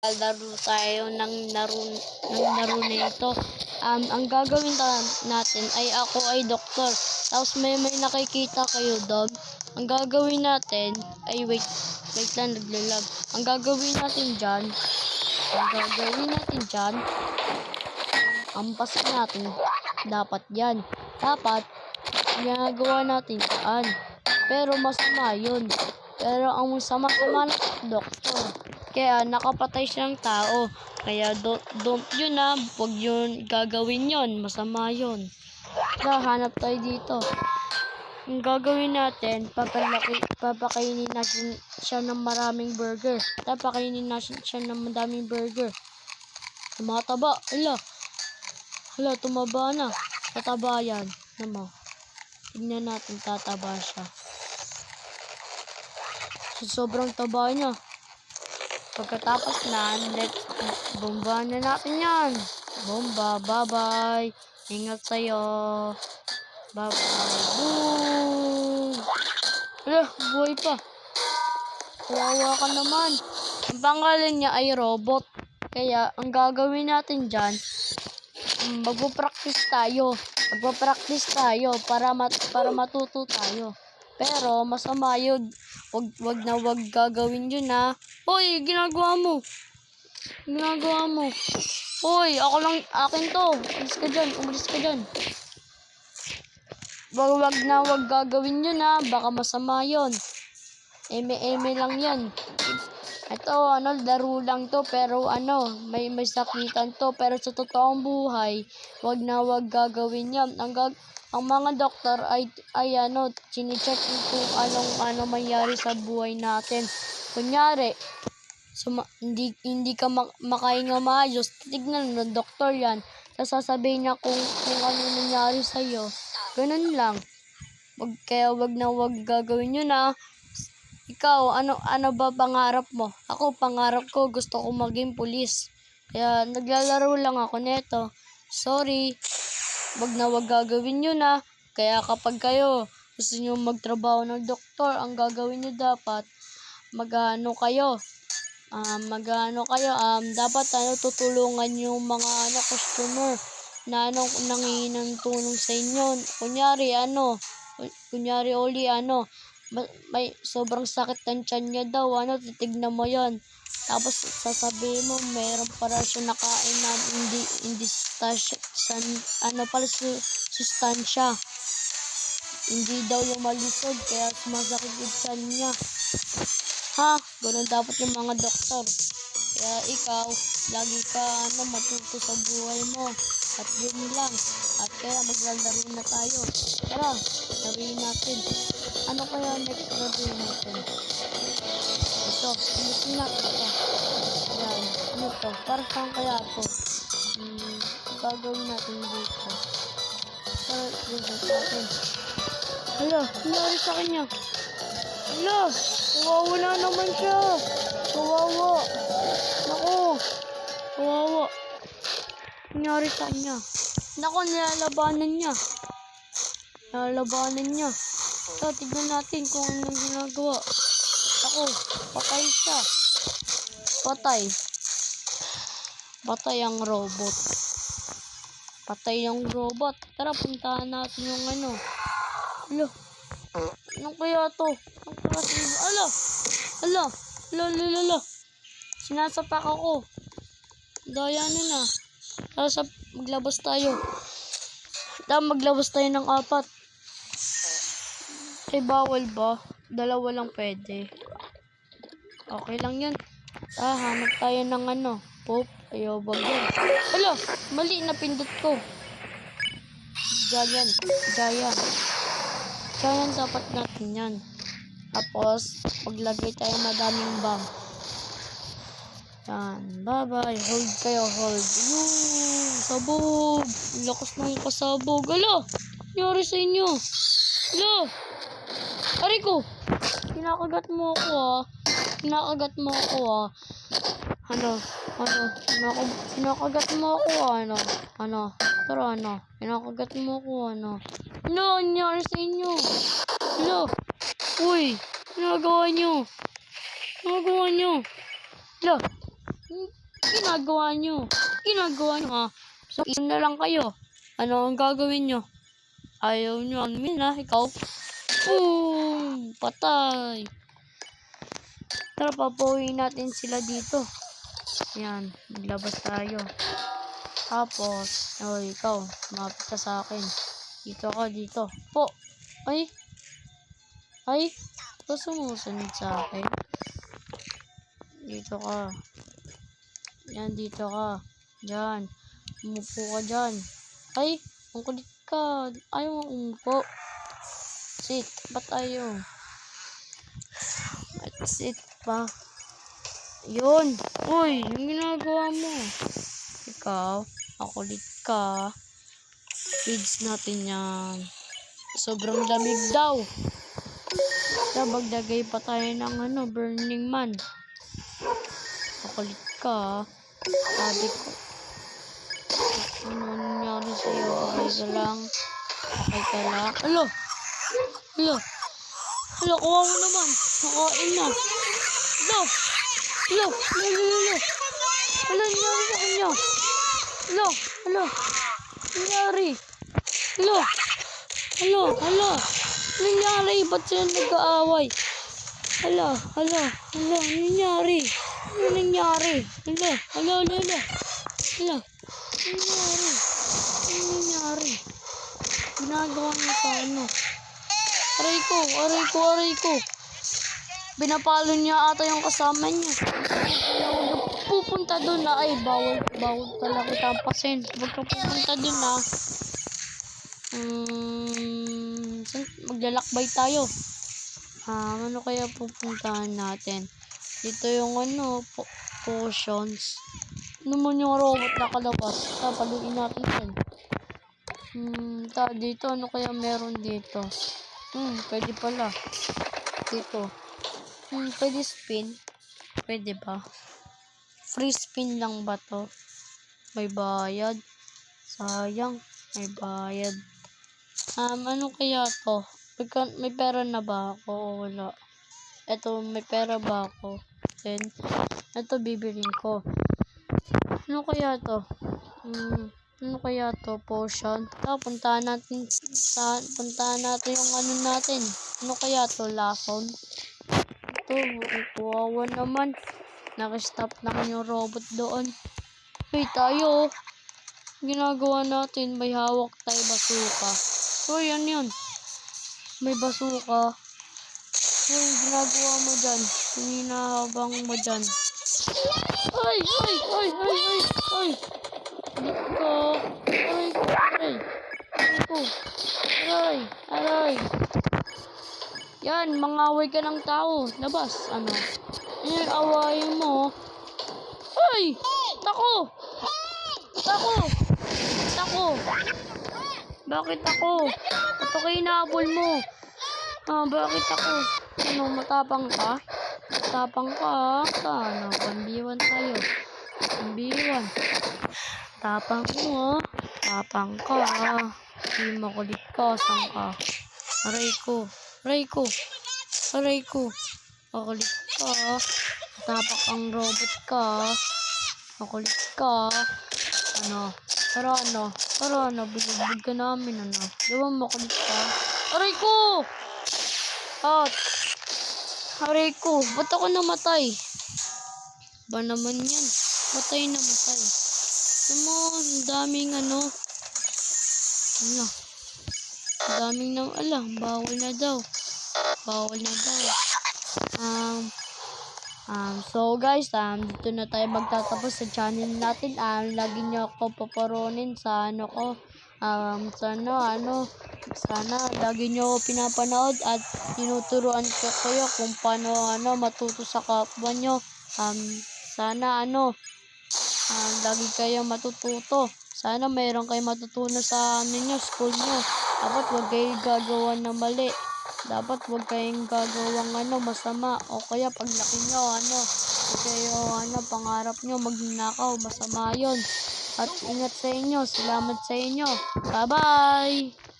Laro tayo ng laro na ito. Ang gagawin natin ay ako ay doktor. Tapos may nakikita kayo doon. Ang gagawin natin ay wait lang, naglalag. Ang gagawin natin dyan, ampasin natin. Dapat yan. Dapat, ginagawa natin saan. Pero masama yun. Pero ang sama-sama ng doktor. Kaya nakapatay siyang tao. Kaya don't yun na. Huwag yun gagawin yun. Masama yun. Hanap tayo dito. Ang gagawin natin, papakainin natin siya ng maraming burger. Papakainin natin siya ng madaming burger. Tumataba. Hala, tumaba na. Tataba yan. Naman. Tignan natin, tataba siya. Sobrang taba niya. Pagkatapos na, let's bomba na natin yan. Bomba, bye-bye. Ingat sa'yo. Bye-bye. Boom! Hala, buhay pa. Kawawa ka naman. Ang pangalan niya ay robot. Kaya, ang gagawin natin dyan, magpo-practice tayo. Para matuto tayo. Pero, masama yun. Wag gagawin yun ha. Hoy, ginagawa mo. Hoy, akin to. Umalis ka dyan. Wag gagawin yun ha. Baka masama yun. Eme lang yan. Ito, laro lang to. Pero may sakitan to. Pero sa totoong buhay, wag gagawin yan. Ang mga doktor ay chine-check kung anong mangyari sa buhay natin. Kunyari, hindi ka makahinga maayos, tignan ng doktor yan. Sasabihin niya kung ano nangyari sa'yo. Ganun lang. Kaya wag gagawin yun na. Ikaw, ano ba pangarap mo? Ako, pangarap ko, gusto ko maging pulis. Kaya naglalaro lang ako neto. Sorry. Wag gagawin yun na. Kaya kapag kayo gusto nyo magtrabaho ng doktor, ang gagawin nyo dapat, dapat tutulungan yung mga customer na nangihingi ng tulong sa inyo. Kunyari Oli, may sobrang sakit ng tiyan niya daw, titignan mo yon. Tapos sasabihin mo, meron para siya nakain na sustansya. Hindi daw yung malisod, kaya sumasakit yung tiyan niya. Ganun dapat yung mga doktor. Kaya ikaw, lagi ka matuto sa buhay mo. At yun lang. At kaya maglalaro na tayo. Tara, laruin natin. Ano kaya next laruin natin? Ito, ulitin natin ito. Yan, ano to? Para saan kaya ito? Gagawin natin dito. Para dito natin. Hala, nangyari sa kanya. Hala, kawawa na naman siya. Kawawa. Naku, kawawa. Nangyari sa kanya. Naku, nilalabanan niya. So, tignan natin kung anong ginagawa. Ako, patay siya. Patay ang robot. Tara, puntahan natin yung Alo, anong kaya to? Alo. Sinasapak ako. Daya na. Tapos maglabas tayo. Maglabas tayo ng 4. Bawal ba? 2 lang pwede. Okay lang yan. Hanap tayo ng Pope. Ayaw ba yan? Alo, mali, napindot ko. Giant dapat natin yan. Tapos, maglagay tayo madaming bomb. Yan, bye-bye. Hold kayo. Sabog. Lakas ng kasabog. Alo, nangyari sa inyo. Alo, ari ko. Kinakagat mo ako Kinakagat mo ako Kinakagat mo ako Pero kinakagat mo ako nangyari sa inyo? Alo, uy, ginagawa nyo? Alo, Ginagawa nyo. Ha. So, isun na lang kayo. Ano ang gagawin nyo? Ayaw nyo ang mina. Ikaw. Boom! Patay. Tara, papuhin natin sila dito. Yan. Maglabas tayo. Tapos, ikaw. Mapit ka sa akin. Dito ka, dito. Po. Ay. Ito sumusunod sa akin. Dito ka. Yan, dito ka. Diyan. Umupo ka dyan. Ay, ang kulit ka. Ayaw mo umupo. Sit. Ba't ayaw? Sit pa. Yun. Uy, yung ginagawa mo. Ikaw, makulit ka. Feeds natin yan. Sobrang lamig daw. Maglagay pa tayo ng Burning Man. Makulit ka. Sabi ko. Ano nangyari sa'yo? Okay ka lang. Alo, kuha mo naman. Nakain na. Alo, nangyari sa kanya. Alo, nangyari. Alo, nangyari. Ba't sila nag-aaway? Alo, nangyari. Ano nangyari? Alo, nangyari. Ginagawa niya sa Aray ko. Binapalo niya ata yung kasama niya. Pupunta doon na. Ay, bawal talaga tampasin. Huwag ka pupunta doon na. Maglalakbay tayo. Ano kaya pupuntahan natin? Dito yung potions. Naman yung robot na kalabas. Paluin natin yan. Dito, ano kaya meron dito? Pwede pala. Dito. Pwede spin. Pwede ba? Free spin lang ba to? May bayad. Sayang. May bayad. Ano kaya to? May pera na ba ako o wala? Eto, may pera ba ako? Then, ito bibilin ko. Ano kaya to? Ano kaya to? Potion. Puntahan natin yung natin. Ano kaya to? Lason. Ito, kawawa naman. Nakistop naman yung robot doon. Uy, tayo. Ginagawa natin. May hawak tayo bazooka. Uy, yan yun. May bazooka. Uy, ginagawa mo dyan. Hinahabang mo dyan. Ay! Aray! Yan, mangaway ka ng tao. Labas, Yan, awayin mo. Ay! Tako! Bakit ako? Ito kayo inaabol mo. Bakit ako? Matapang ka? Matapang ka, pambiwan tayo. Pambiwan. Tapang mo, Tapang ka. Hindi makulit ka. Saan ka? Aray ko. Makulit ka. Tapak ang robot ka. Makulit ka. Tara, binugbog ka namin, Di ba makulit ka? Aray ko! Aray ko, ba't ako namatay? Ba naman yan? Matay. Ang daming bawal na daw. So guys, dito na tayo magtatapos sa channel natin. Lagi niyo ako paparonin sa sana lagi niyo pinapanood at tinuturuan ko kayo kung paano matuto sa kapwa niyo. Sana lagi kayo matututo. Sana mayroon kayong matutunan sa school niyo. Dapat huwag kayong gagawa ng mali. Dapat huwag kayong gagawang masama. O kaya paglaki nyo, huwag kayo, pangarap nyo, magnanakaw. Masama yon. At ingat sa inyo. Salamat sa inyo. Bye-bye!